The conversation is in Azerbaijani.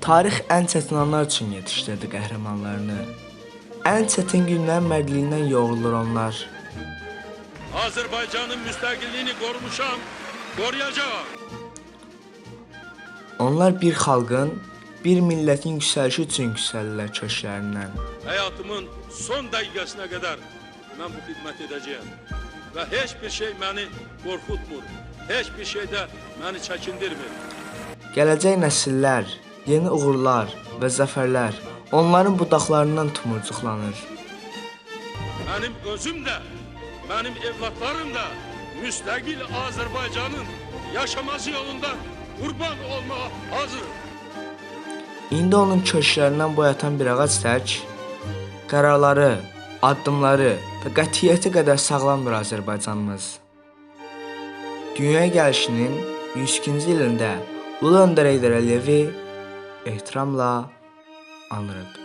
Tarix ən çətin anlar üçün yetişdirdi qəhrəmanlarını. Ən çətin günlərin mərdliyindən yoğrulur onlar. Azərbaycanın müstəqilliyini qorumuşam, qoruyacağam. Onlar bir xalqın, bir millətin yüksəlişi üçün yüksəlirlər köşklərindən. Həyatımın son dəqiqəsinə qədər mən bu xidmət edəcəyəm. Və heç bir şey məni qorxutmur, heç bir şey də məni çəkindirmir. Gələcək nəsillər, yeni uğurlar və zəfərlər onların budaqlarından tumurcuqlanır. Mənim özüm də, mənim evlatlarım da müstəqil Azərbaycanın yaşaması yolunda qurban olmağa hazır. İndi onun köşklərindən boyatan bir ağac tək, qərarları, addımları və qətiyyəti qədər sağlam bir Azərbaycanımız. Dünyaya gəlişinin 102-ci ilində Ulu Öndər Heydər Əliyevi ehtiramla anırıq.